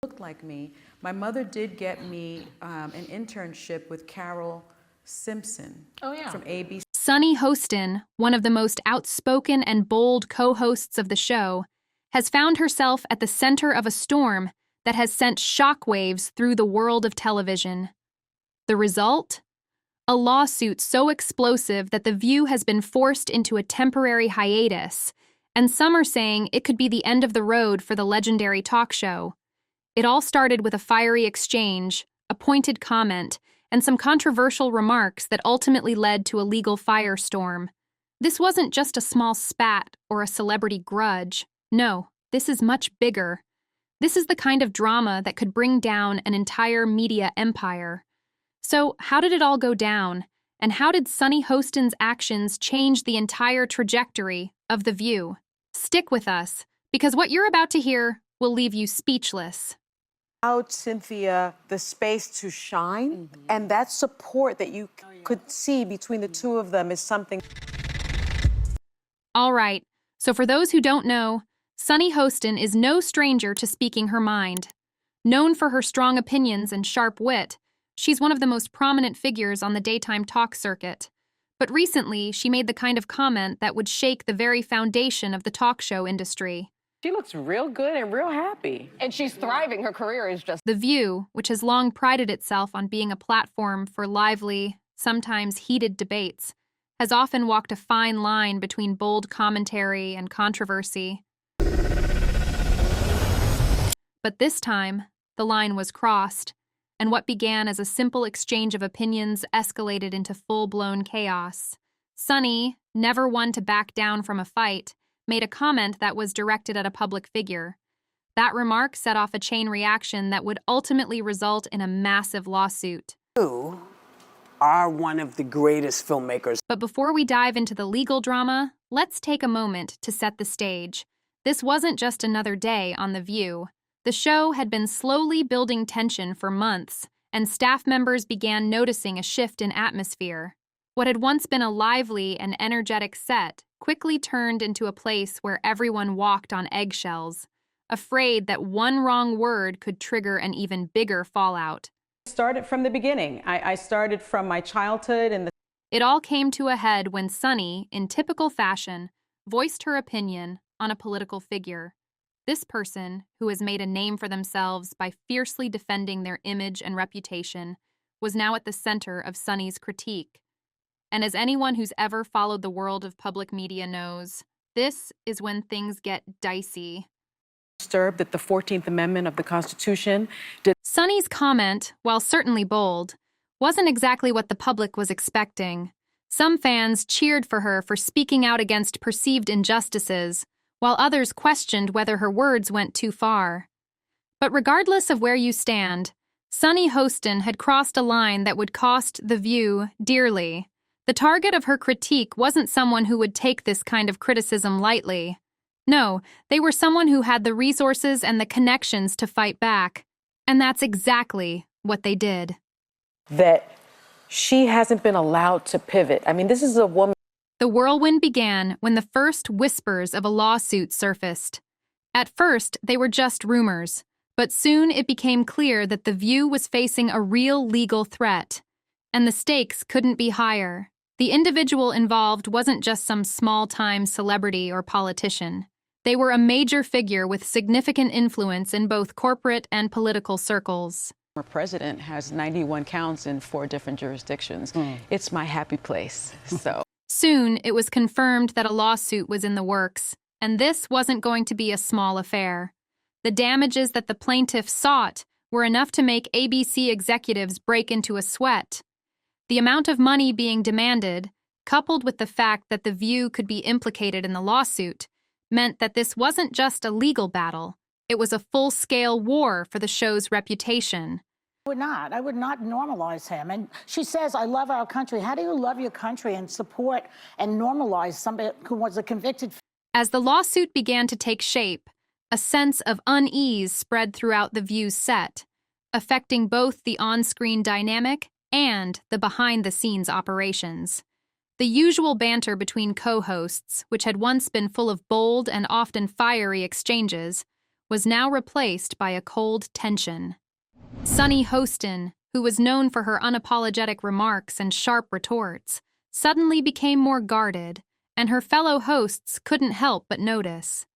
looked like me. My mother did get me an internship with Carol Simpson from ABC. Sunny Hostin, one of the most outspoken and bold co-hosts of the show, has found herself at the center of a storm that has sent shockwaves through the world of television. The result? A lawsuit so explosive that The View has been forced into a temporary hiatus, and some are saying it could be the end of the road for the legendary talk show. It all started with a fiery exchange, a pointed comment, and some controversial remarks that ultimately led to a legal firestorm. This wasn't just a small spat or a celebrity grudge. No, this is much bigger. This is the kind of drama that could bring down an entire media empire. So, how did it all go down? And how did Sunny Hostin's actions change the entire trajectory of The View? Stick with us, because what you're about to hear will leave you speechless. Allowed Cynthia the space to shine, and that support that you could see between the two of them is something. All right, so for those who don't know, Sunny Hostin is no stranger to speaking her mind. Known for her strong opinions and sharp wit, she's one of the most prominent figures on the daytime talk circuit. But recently, she made the kind of comment that would shake the very foundation of the talk show industry. She looks real good and real happy. And she's thriving. Her career is just... The View, which has long prided itself on being a platform for lively, sometimes heated debates, has often walked a fine line between bold commentary and controversy. But this time, the line was crossed, and what began as a simple exchange of opinions escalated into full-blown chaos. Sunny, never one to back down from a fight, made a comment that was directed at a public figure. That remark set off a chain reaction that would ultimately result in a massive lawsuit. You are one of the greatest filmmakers. But before we dive into the legal drama, let's take a moment to set the stage. This wasn't just another day on The View. The show had been slowly building tension for months, and staff members began noticing a shift in atmosphere. What had once been a lively and energetic set quickly turned into a place where everyone walked on eggshells, afraid that one wrong word could trigger an even bigger fallout. Started from the beginning. I started from my childhood and It all came to a head when Sunny, in typical fashion, voiced her opinion on a political figure. This person, who has made a name for themselves by fiercely defending their image and reputation, was now at the center of Sunny's critique. And as anyone who's ever followed the world of public media knows, this is when things get dicey. disturbed that the 14th Amendment of the Constitution did. Sunny's comment, while certainly bold, wasn't exactly what the public was expecting. Some fans cheered for her for speaking out against perceived injustices, while others questioned whether her words went too far. But regardless of where you stand, Sunny Hostin had crossed a line that would cost The View dearly. The target of her critique wasn't someone who would take this kind of criticism lightly. No, they were someone who had the resources and the connections to fight back. And that's exactly what they did. That she hasn't been allowed to pivot. I mean, this is a woman. The whirlwind began when the first whispers of a lawsuit surfaced. At first, they were just rumors, but soon it became clear that The View was facing a real legal threat. And the stakes couldn't be higher. The individual involved wasn't just some small-time celebrity or politician. They were a major figure with significant influence in both corporate and political circles. Our president has 91 counts in 4 different jurisdictions. It's my happy place, so. Soon, it was confirmed that a lawsuit was in the works, and this wasn't going to be a small affair. The damages that the plaintiffs sought were enough to make ABC executives break into a sweat. The amount of money being demanded, coupled with the fact that The View could be implicated in the lawsuit, meant that this wasn't just a legal battle. It was a full-scale war for the show's reputation. I would not normalize him. And she says, I love our country. How do you love your country and support and normalize somebody who was a convicted? As the lawsuit began to take shape, a sense of unease spread throughout The View's set, affecting both the on-screen dynamic and the behind-the-scenes operations. The usual banter between co-hosts, which had once been full of bold and often fiery exchanges, was now replaced by a cold tension. Sunny Hostin, who was known for her unapologetic remarks and sharp retorts, suddenly became more guarded, and her fellow hosts couldn't help but notice.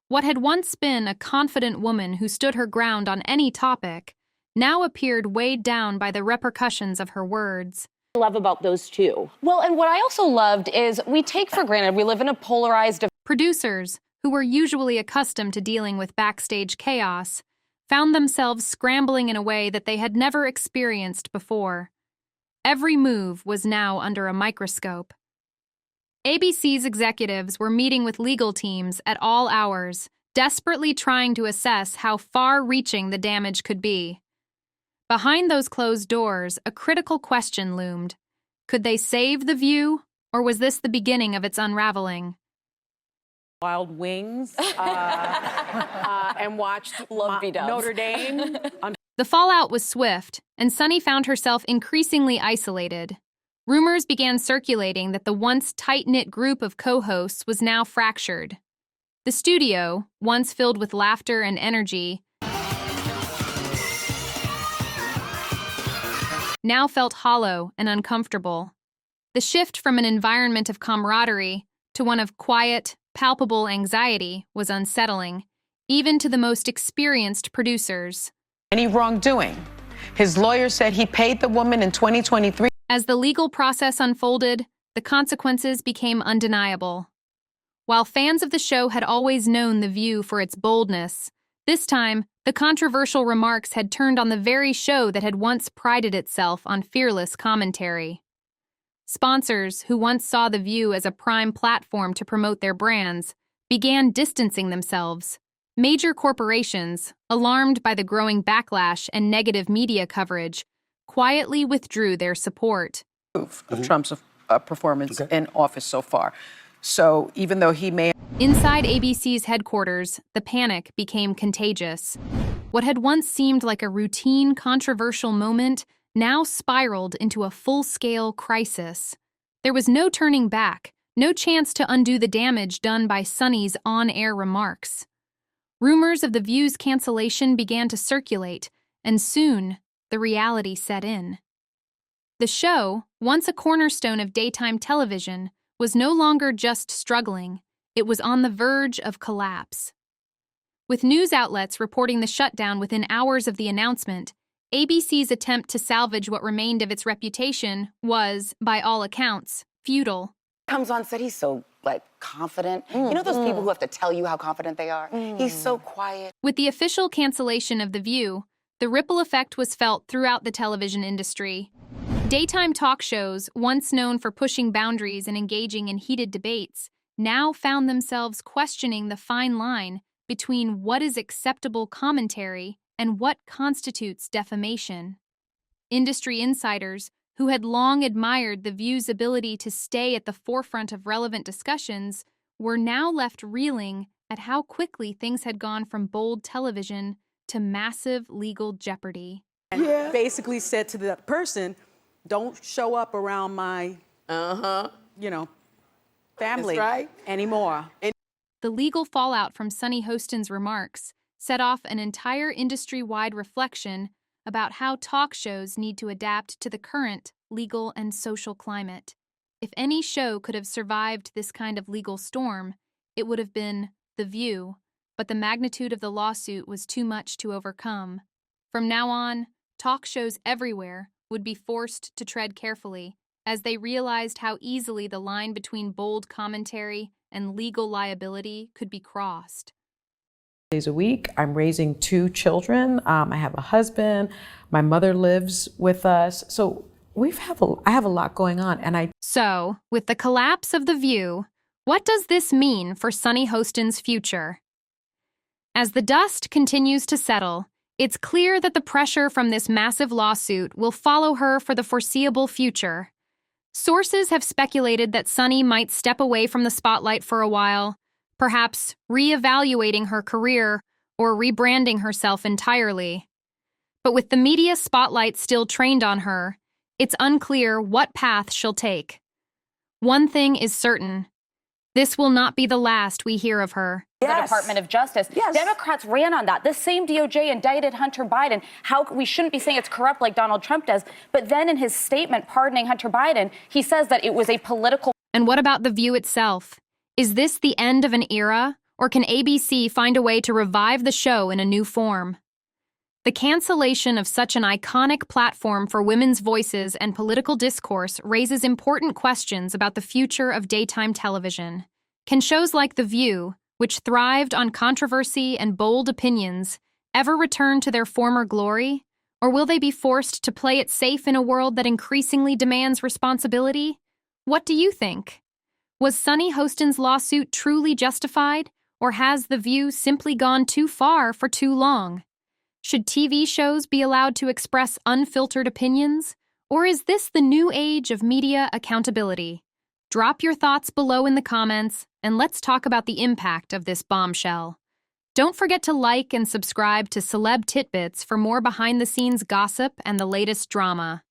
What had once been a confident woman who stood her ground on any topic now appeared weighed down by the repercussions of her words. Love about those two. Well, and what I also loved is we take for granted we live in a polarized. Producers, who were usually accustomed to dealing with backstage chaos, found themselves scrambling in a way that they had never experienced before. Every move was now under a microscope. ABC's executives were meeting with legal teams at all hours, desperately trying to assess how far-reaching the damage could be. Behind those closed doors, a critical question loomed. Could they save The View, or was this the beginning of its unraveling? Wild Wings and watched Notre Dame. The fallout was swift, and Sunny found herself increasingly isolated. Rumors began circulating that the once tight-knit group of co-hosts was now fractured. The studio, once filled with laughter and energy, now felt hollow and uncomfortable. The shift from an environment of camaraderie to one of quiet, palpable anxiety was unsettling, even to the most experienced producers. Any wrongdoing. His lawyer said he paid the woman in 2023. As the legal process unfolded, the consequences became undeniable. While fans of the show had always known The View for its boldness, this time, the controversial remarks had turned on the very show that had once prided itself on fearless commentary. Sponsors, who once saw The View as a prime platform to promote their brands, began distancing themselves. Major corporations, alarmed by the growing backlash and negative media coverage, quietly withdrew their support. Of Trump's performance in office so far. So even though he may... Inside ABC's headquarters, the panic became contagious. What had once seemed like a routine, controversial moment now spiraled into a full-scale crisis. There was no turning back, no chance to undo the damage done by Sunny's on-air remarks. Rumors of The View's cancellation began to circulate, and soon, the reality set in. The show, once a cornerstone of daytime television, was no longer just struggling, it was on the verge of collapse. With news outlets reporting the shutdown within hours of the announcement, ABC's attempt to salvage what remained of its reputation was, by all accounts, futile. Comes on set, he's so, confident. You know those people who have to tell you how confident they are? He's so quiet. With the official cancellation of The View, the ripple effect was felt throughout the television industry. Daytime talk shows, once known for pushing boundaries and engaging in heated debates, now found themselves questioning the fine line between what is acceptable commentary and what constitutes defamation. Industry insiders, who had long admired The View's ability to stay at the forefront of relevant discussions, were now left reeling at how quickly things had gone from bold television to massive legal jeopardy. And basically said to the person, don't show up around my, family anymore. The legal fallout from Sunny Hostin's remarks set off an entire industry-wide reflection about how talk shows need to adapt to the current legal and social climate. If any show could have survived this kind of legal storm, it would have been The View, but the magnitude of the lawsuit was too much to overcome. From now on, talk shows everywhere would be forced to tread carefully, as they realized how easily the line between bold commentary and legal liability could be crossed. Days a week. I'm raising 2 children. I have a husband. My mother lives with us. So I have a lot going on. So, with the collapse of The View, what does this mean for Sunny Hostin's future? As the dust continues to settle, it's clear that the pressure from this massive lawsuit will follow her for the foreseeable future. Sources have speculated that Sunny might step away from the spotlight for a while, perhaps re-evaluating her career or rebranding herself entirely. But with the media spotlight still trained on her, it's unclear what path she'll take. One thing is certain: This will not be the last we hear of her. The Department of Justice. Democrats ran on that. This same DOJ indicted Hunter Biden. How we shouldn't be saying it's corrupt like Donald Trump does. But then in his statement pardoning Hunter Biden, he says that it was a political. And what about The View itself? Is this the end of an era, or can ABC find a way to revive the show in a new form? The cancellation of such an iconic platform for women's voices and political discourse raises important questions about the future of daytime television. Can shows like The View, which thrived on controversy and bold opinions, ever return to their former glory? Or will they be forced to play it safe in a world that increasingly demands responsibility? What do you think? Was Sunny Hostin's lawsuit truly justified, or has The View simply gone too far for too long? Should TV shows be allowed to express unfiltered opinions, or is this the new age of media accountability? Drop your thoughts below in the comments, and let's talk about the impact of this bombshell. Don't forget to like and subscribe to Celeb Titbits for more behind-the-scenes gossip and the latest drama.